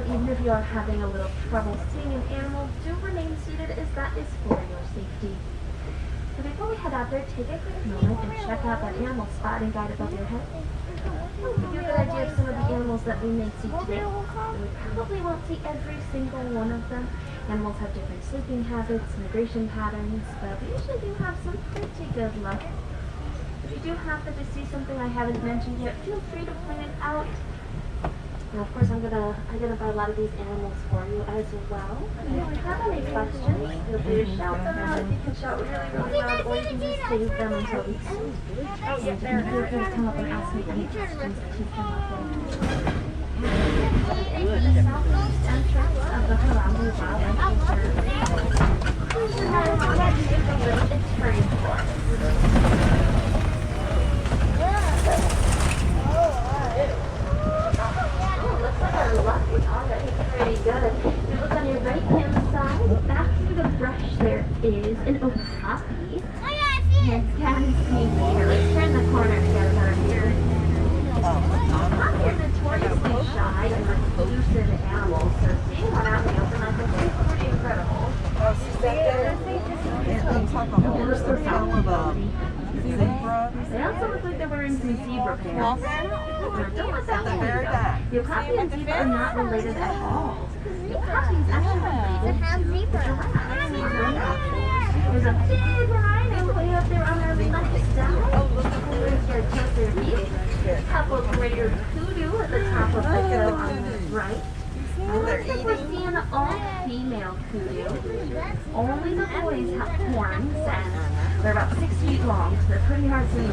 But even if you are having a little trouble seeing an animal, do remain seated as that is for your safety. So before we head out there, take a quick moment and check out that animal spotting guide above your head. It'll give you a good idea of some of the animals that we may see today. And we probably won't see every single one of them. Animals have different sleeping habits, migration patterns, but we usually do have some pretty good luck. If you do happen to see something I haven't mentioned yet, feel free to point it out. Now, of course, I'm going to identify a lot of these animals for you as well. If you have any questions, feel free to shout them out. You can shout really, really loud, or you can just save them until the end. And you can just come up and ask me any questions that you come up with. Into the southeast entrance of the Harambe Wildlife Reserve. It's free for looks like our luck is already pretty good. If you look on your right hand side, back through the brush there is an okapi. It's kind of sneaky here. Let's turn the corner to get a better view. Okapi are notoriously shy and reclusive animals, so seeing one out in the open like this is pretty incredible. They also look like they're wearing some zebra pants. Don't look that way. The okapi and zebra are not related at all. The okapi is actually related to the giraffe. There's a big rhino way up there on our left side. There's your closer view. A couple of greater kudu at the top of the hill on the right. Looks like we're seeing all-female kudu. Only the boys have horns, and they're about 6 feet long, so they're pretty hard to miss.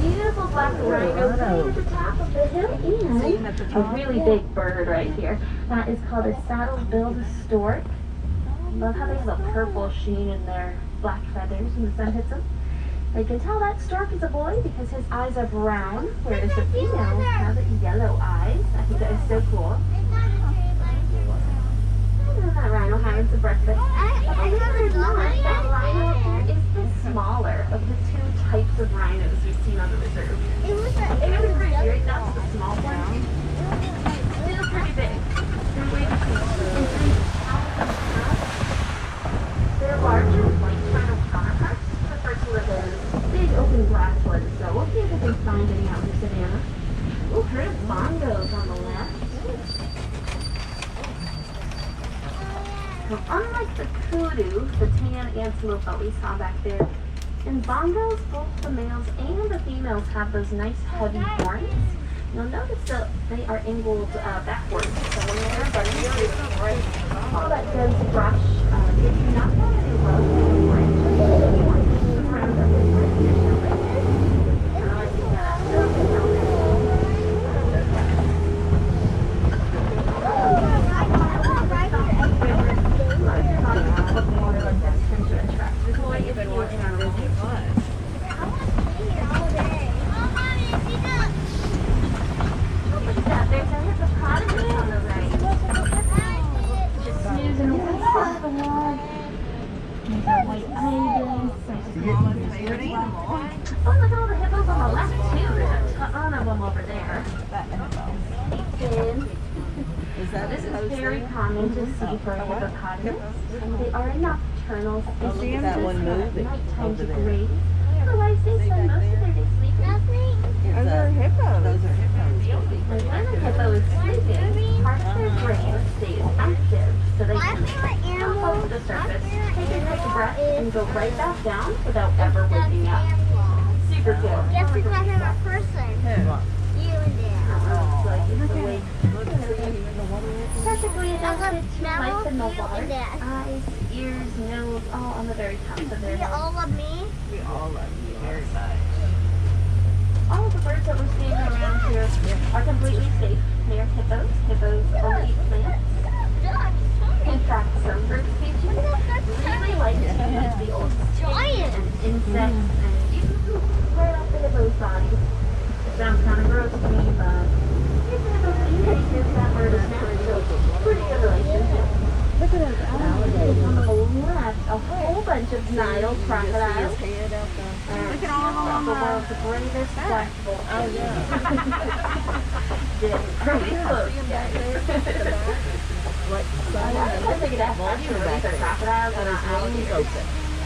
Beautiful black rhino sitting at the top of the hill, and a really big bird right here. That is called a saddle-billed stork. I love how they have a purple sheen in their black feathers when the sun hits them. You can tell that stork is a boy because his eyes are brown, whereas the females have yellow eyes. I think that is so cool. That rhino having some breakfast. Believe it or not, that rhino up there is the smaller of the two types of rhinos we've seen on the reserve. It's pretty crazy, right? That's the small one. Still pretty big. They're way between 3 pounds and a half. They're larger, white rhino counterparts prefer to live in big open grasslands, so we'll see if we can find any out in the savannah. Ooh, herd of bongos on the left. So unlike the kudu, the tan antelope that we saw back there, in bongos, both the males and the females have those nice heavy horns. You'll notice that they are angled backwards. So when they're running, all that dense brush gives you not only low branches, around the to see for hippopotamus, and they are a nocturnal species that at nighttime to graze. Otherwise, they spend most of their day sleeping. Those are hippos. And when a hippo is sleeping, part of their brain stays active, so they can come up to the surface, take a quick breath, and go right back down without ever waking up. Super cool. Guess we got him a person. You and Dad. Perfectly adapted to life in the water. Eyes, ears, nose, all on the very top of their You head. all love me? We all love you very much. All of the birds that we're seeing around here are completely safe. They are hippos. Hippos only eat plants. In fact, some bird species really like to eat the old skin and insects and even right off the hippo's body. It sounds kind of gross to me, but if the hippo's eating that bird is natural, pretty good relationship. Look at those alligators. On the left, a whole bunch of Nile crocodiles. Look at all of them the world's greatest flexible. Oh, yeah. Pretty close, guys. Like, I don't think that's actually really the crocodiles that are out here.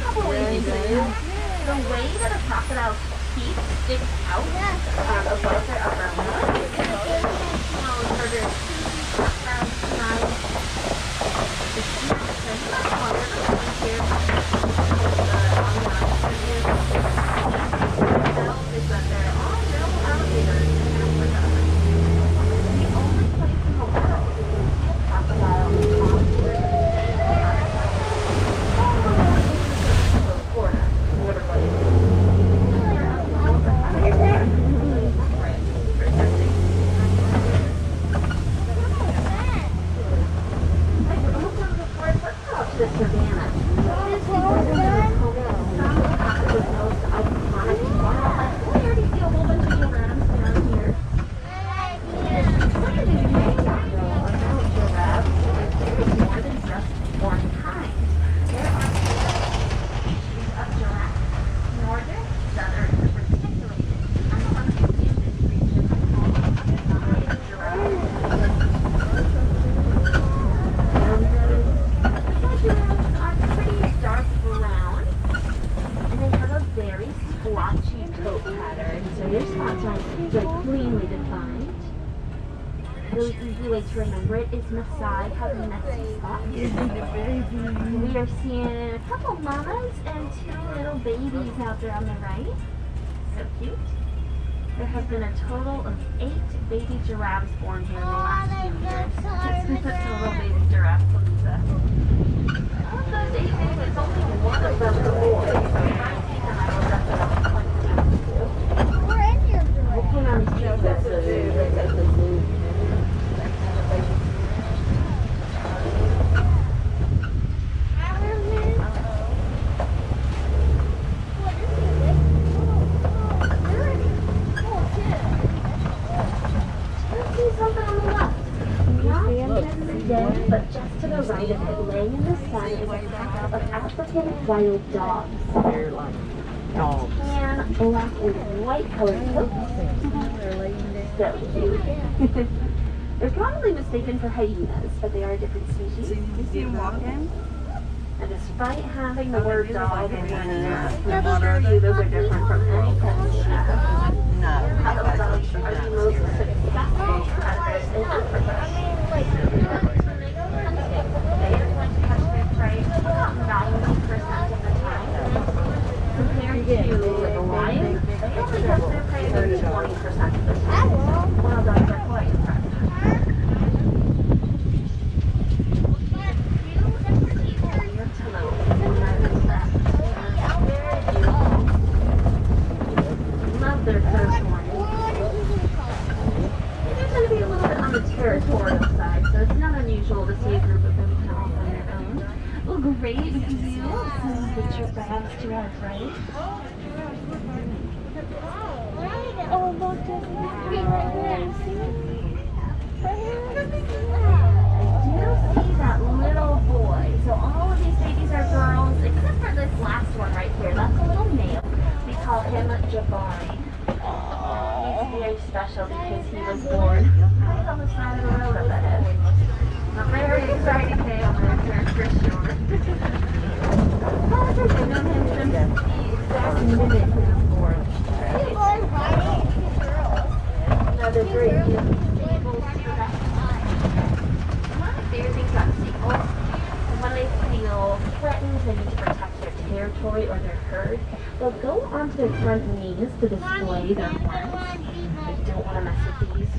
Probably because the way that a crocodile's teeth stick out above their upper lip. Harder crocodiles tonight. The snacks are much longer than here. Is that there are no alligators in Africa. The only place in the world you can see a crocodile on Florida, literally. The savannah. This is home to some of Africa's most iconic wildlife. We already see a whole bunch of giraffes down here. What did you know about giraffes? There's more than just one kind. There are species of giraffe. Northern, southern, reticulated, and sometimes in this region called Nile giraffe. Giraffes are pretty dark brown, and they have a very splotchy coat pattern, so your spots aren't very cleanly defined. A really easy way to remember it is Maasai have messy spots. We are seeing a couple mamas and 2 little babies out there on the right. So cute. There have been a total of 8 baby giraffes born here in the last few years. Total baby giraffes, Lisa. Of those 8 babies, only one of them is a boy. So I will definitely point that out to you. We're in your room. We'll put on the street. That's the zoo. That's the zoo. But just to the right of it, laying in the sun, is a pack of African wild dogs. They're like dogs. Tan, black, and white colored coats. So cute. They're probably mistaken for hyenas, but they are a different species. You see them walking? And despite having the word dog and hyena, I'm sure you those are different from any pets you have. No. Cattle dogs are the most successful predators in Africa. They are going to catch their prey about 90% of the time. Compared to lions, they only catch their prey maybe 20% of the time. Wild dogs are quite impressive. Love their first one. They're going to be a little bit on the territorial side, so it's not unusual to see a group of them come off on their own. Well, great view of the giraffes to our right. Oh, look, there's right there. I do see that little boy. So all of these babies are girls, except for this last one right here. That's a little male. We call him Jabari. He's very special because he was born right on the side of the road up ahead. A very exciting day on the return for sure. I've known him since the exact minute he was born. Another very cute sequels to that. One of my favorite things about sequels is when they feel threatened, they need to protect their territory or their herd, they'll go onto their front knees to display their horns. They don't want to mess with these.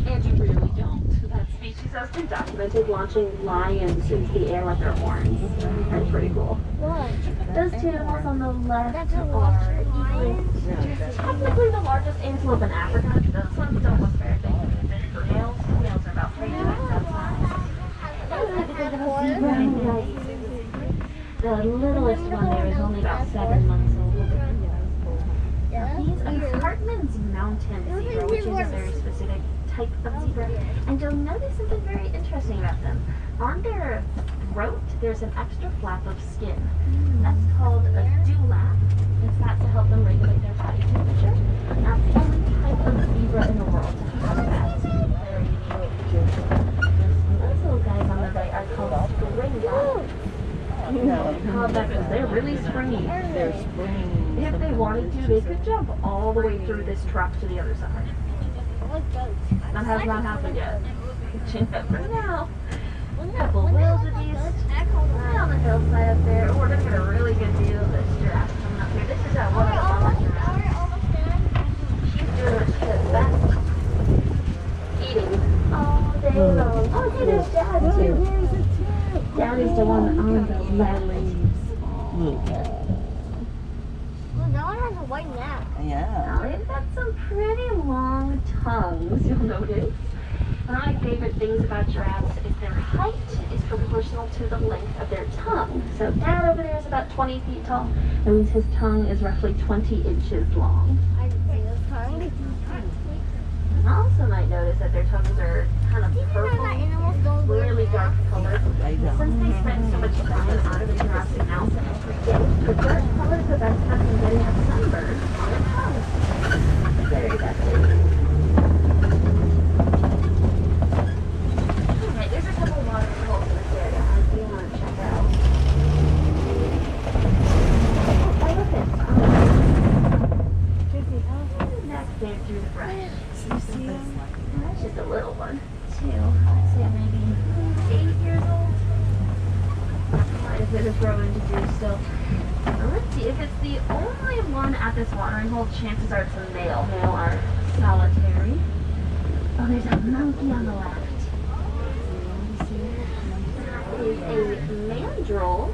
And you really don't. That species has been documented launching lions into the air with their horns. That's pretty cool. Those 2 animals on the left are technically the largest antelope in Africa. Those ones don't look very big. The males are about 3 times that size. The littlest one there is only about 7 months old. These are Hartman's mountain zebra, which is a very specific type of zebra. And you'll notice something very interesting about them. On their throat, there's an extra flap of skin. That's called a dewlap. It's that to help them regulate their body temperature. Not the only type of zebra in the world to have that. Very unique. Those little guys on the right are called spring dogs. Called that because they're really springy. They're spring. If they wanted to, they could jump all the way through this truck to the other side. That has not happened yet. But you never know. A couple wildebeest right on the hillside up there. Oh, we're going to get a really good view of this giraffe coming up here. This is one of the mama giraffes. She's doing what she does best. Eating all day long. Oh, hey, there's Dad too. Daddy's the one on the leaves. Well, that one has a white neck. Yeah. Now, they've got some pretty long tongues, you'll notice. One of my favorite things about giraffes is their height is proportional to the length of their tongue. So Dad over there is about 20 feet tall. That means his tongue is roughly 20 inches long. I see the tongue. You also might notice that their tongues are kind of purple, Animals don't wear really dark color. They don't. Since they spend so much time out of the giraffe's mouth every day, the dark color prevents them from getting a sunburn on their tongue. Very definitely. Okay, there's a couple of water holes in this area I do want to check out. Oh, elephants. Next there through the brush. That's just a little one, too. I'd say maybe 8 years old. Quite a bit of growing to do still. Now let's see, if it's the only one at this watering hole, chances are it's a male. Male are solitary. Oh, there's a monkey on the left. That is a mandrill.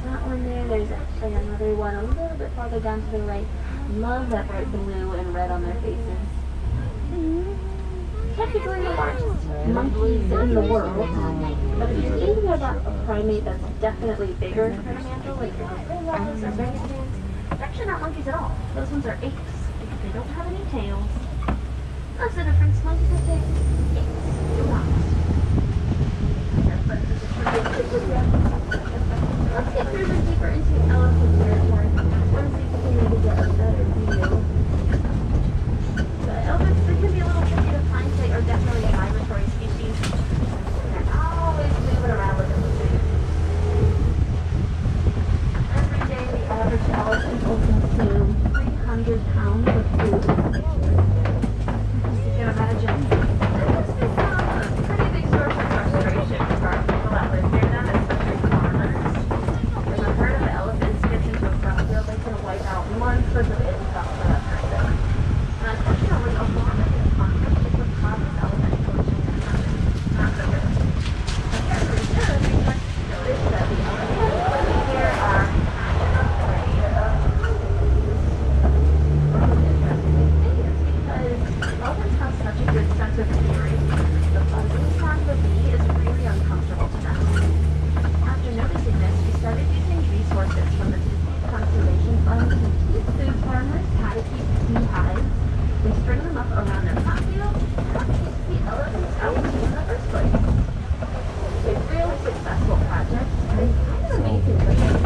That one there, there's actually another one a little bit farther down to the right. Love that bright blue and red on their faces. Technically the largest monkeys in the world, but if you're thinking about a primate that's definitely bigger than a mandrill, like gorillas or orangutans, they're actually not monkeys at all. Those ones are apes, because they don't have any tails. That's the difference. Monkeys have tails, apes do not. Let's get through this deeper into elephant territory. I want to see if we can maybe get a better view. The elephants, they can be a little tricky to find. They are definitely a migratory species. They're always moving around with the food. Every day, the average elephant will consume 300 pounds of food. As you can imagine, this has become a pretty big source of frustration for our people that live near them, especially farmers. If a herd of elephants gets into a crop field, they can wipe out months worth of income for that person. And unfortunately, a lot of this conflict is what causes elephant pollution to happen. Not so good. But here pretty good, we start to notice that the elephants living here are kind of afraid of honeybees. Interesting thing is because elephants have such a good sense of hearing, the buzzing sound of a bee is really uncomfortable to them. After noticing this, we started using resources from the Conservation Fund to teach food farmers how to keep beehives. We string them up around their crop fields and that keeps the elephants out in the first place. It's a really successful project and it's kind of amazing because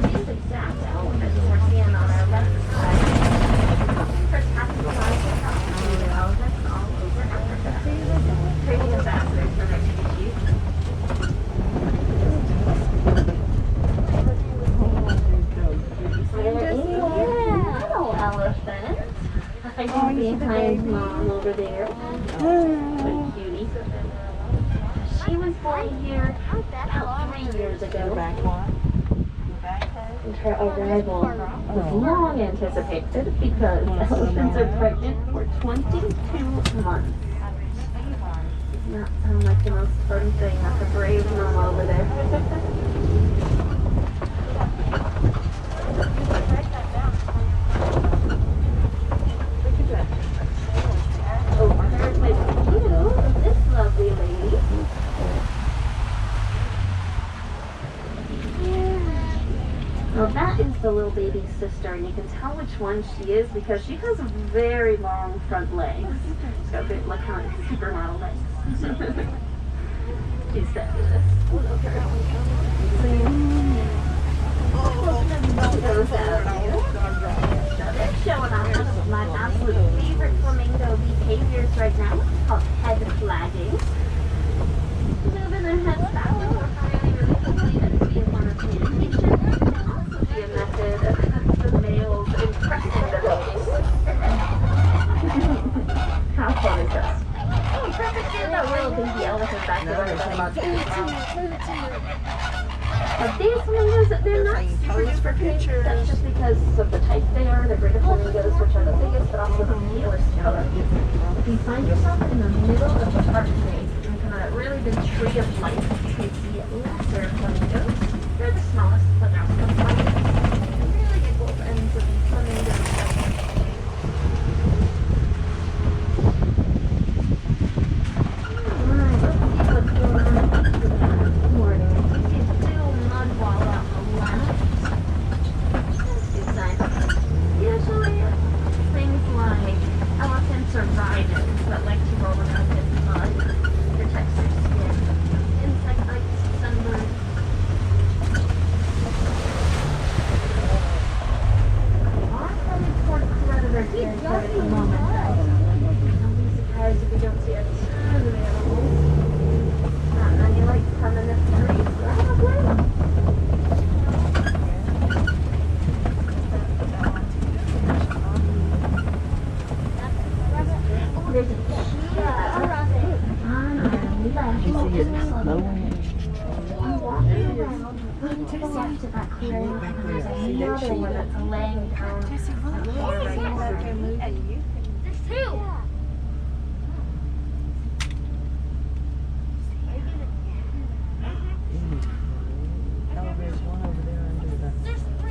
these exact elephants we're seeing on our left side are tapping lives across the elephants all over Africa, trading ambassadors for their species. Little elephant. Hiding behind Mom over there. What a cutie. She was born here about 3 years ago. And her arrival was long anticipated because elephants are pregnant for 22 months. Does not sound like the most fun thing. That's a brave mom over there. Over with you, this lovely lady. Well, that is the little baby's sister, and you can tell which one she is because she has very long front legs. She's got big, like kind of supermodel legs. She's fabulous. Those out here. So they're showing off one of my absolute favorite flamingo behaviors right now, called head flagging. Moving their heads backwards or really, really quickly, that can be a form of communication. It can also be a method of the males impressing the ladies. How fun is this? Oh, perfect. That little baby elephant back there. But these flamingos, they're not super duper cute. That's just because of the type they are. They're greater flamingos, which are the biggest, but also the palest color. If you find yourself in the middle of a park space, in a really big tree of light, you can see lesser flamingos. They're the smallest, but they're also the brightest. And really get both ends of these flamingos. Alright, let's see what's going on this morning. You see a big old mud wall out in the left. That's good sign. Usually, things like elephants or rhinos that like to roll around in mud. Protects their skin. Insect bites, sunburn. Are headed toward predator territory at the moment, though. Don't be surprised if we don't see a ton of animals. Not many like to come in the trees, but I don't blame them. There's a cheetah on our left. I'm walking around to the left of that clearing, and there's another one that's laying down. There's two.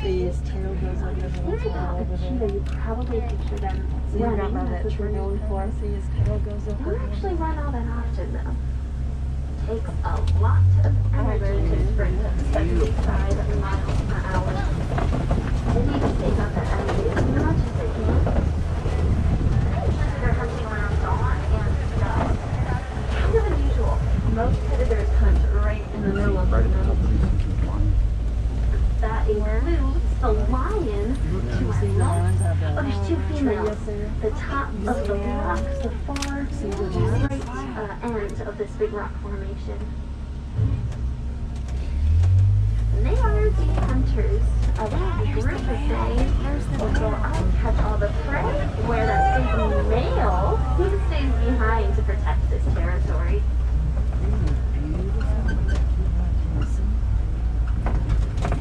See, his tail goes under the Here's wall a over cheetah. there. You probably picture them See, you got running. by That's that what tree. they're known for. See, his tail goes They over. don't actually run all that often, though. Takes a lot of energy to sprint at 75 miles per hour. They need to take out that energy as much as they can. Usually they're hunting around dawn and dusk. Kind of unusual. Most predators hunt right in the middle of the night. That includes the lion to my left. Oh, there's two females. The top of the rock, the far right end of this big rock formation. And they are the hunters of the group of things. Will go out, catch all the prey, where that big male, he stays behind to protect this territory.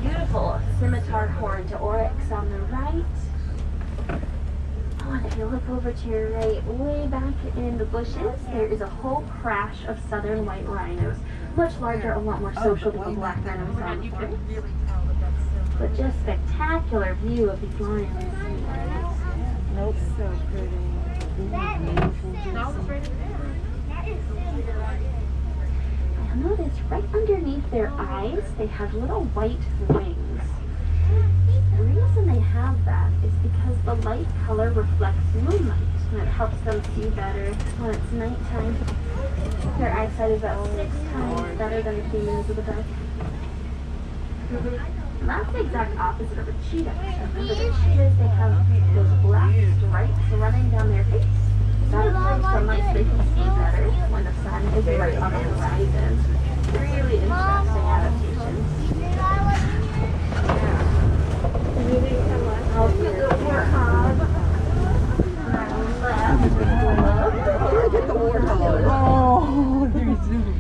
Beautiful scimitar horned oryx on the right. Oh, and if you look over to your right, way back in the bushes, there is a whole crash of southern white rhinos. Much larger, a lot more social than the black rhinos on the forest. But just spectacular view of these lions. Nope. So pretty. You'll notice right underneath their eyes, they have little white wings. The reason they have that is because the light color reflects moonlight, and it helps them see better when it's nighttime. Their eyesight is about 6 times better than the humans of the dark. And that's the exact opposite of a cheetah. Remember, the cheetahs, they have those black stripes running down their face. That absorbs sunlight so they can see better when the sun is right on the horizon. Really interesting adaptations. I'll put the warthog on our left. Look at the warthog. Oh,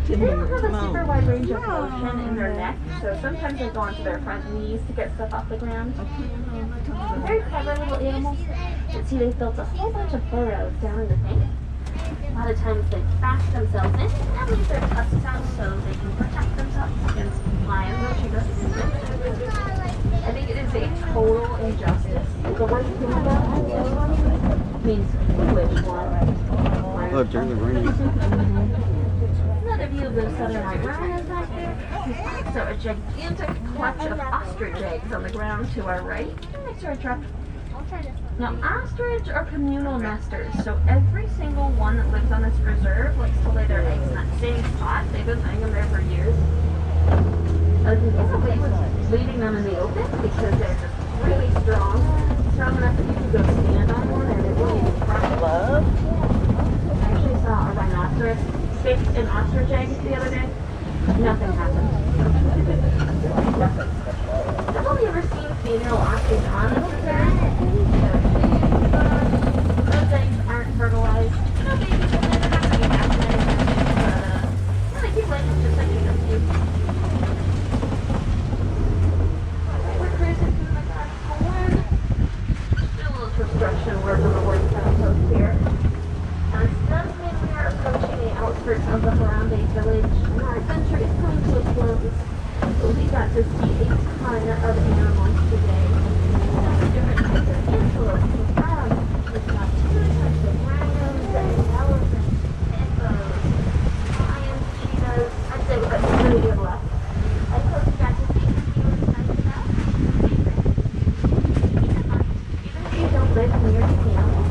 They don't have a super wide range of motion in their neck, so sometimes they go onto their front knees to get stuff off the ground. Very clever little animals. You see, they've built a whole bunch of burrows down in the bank. A lot of times they back themselves in and leave their tusks out so they can protect themselves against lions or cheetahs. I think it is a total injustice. The worst thing about this one means which one? Look, there's the rings. Another view of those southern white rhinos back there. There's also a gigantic clutch of ostrich eggs on the ground to our right. Next to our truck. Now, ostrich are communal nesters, so every single one that lives on this reserve likes to lay their eggs in that same spot. They've been laying them there for years. he basically was leaving them in the open because they're just really strong. Strong enough that you could go stand on one and it wouldn't even cry. Love? I actually saw a rhinoceros stick an ostrich egg the other day. Nothing happened. I've only ever seen female ostrich on the safari. Those eggs aren't fertilized. No babies in there. They're not going to be hatching anything. But, they keep laying just like you do. We're cruising through the Gulf Horn. Still a little construction work on the work coast here. As does mean we are approaching the outskirts of the Harambe village, and our adventure is coming to a close. We got to see a ton of animals today. Several different types of antelopes. We've got 2 types of rhinos and elephants, hippos, lions, cheetahs. I'd say we've got plenty of left. I hope you got to see something you were excited about. Keep in mind, even if you don't live near the animals,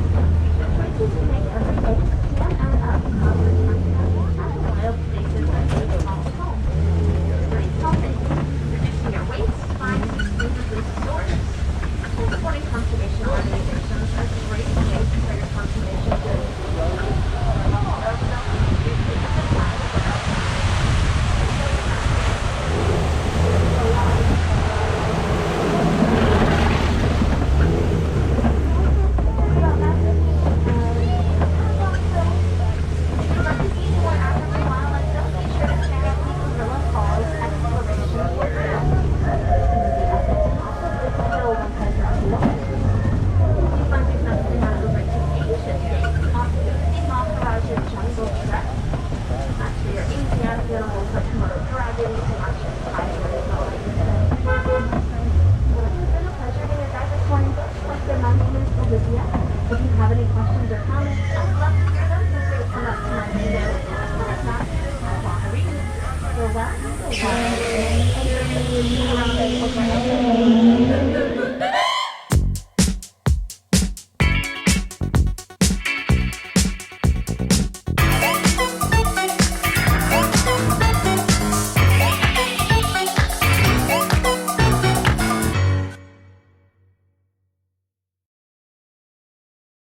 the choices you make every day can add up to how much time you have at wild places that you call home. Great something. Reducing your weight, find exclusively sourced, and supporting conservation organizations are great ways for your conservation journey. If you have any questions or comments, I'd love to hear them. Feel free to come up to my window and ask them. If not, I'll want to read. So well,